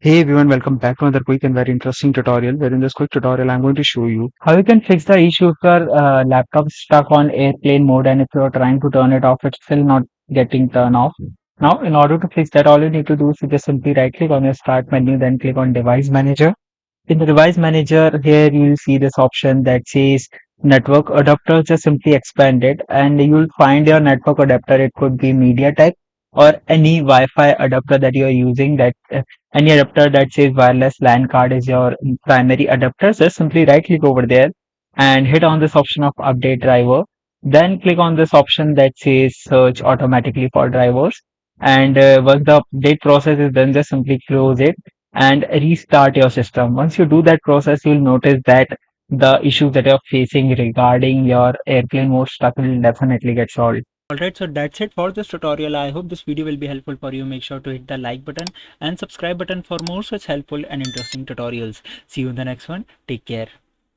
Hey everyone, welcome back to another quick and very interesting tutorial. Where in this quick tutorial, I'm going to show you how you can fix the issue if your laptop is stuck on airplane mode and if you're trying to turn it off, it's still not getting turned off. Now, in order to fix that, all you need to do is you just simply right click on your start menu, then click on device manager. In the device manager, here you'll see this option that says network adapter. Just simply expand it and you'll find your network adapter. It could be MediaTek or any Wi-Fi adapter that you're using. That any adapter that says wireless LAN card is your primary adapter. Just simply right click over there and hit on this option of update driver. Then click on this option that says search automatically for drivers. And once the update process is done, just simply close it and restart your system. Once you do that process, you'll notice that the issues that you're facing regarding your airplane mode stuck will definitely get solved. Alright, so that's it for this tutorial. I hope this video will be helpful for you. Make sure to hit the like button and subscribe button for more such helpful and interesting tutorials. See you in the next one. Take care.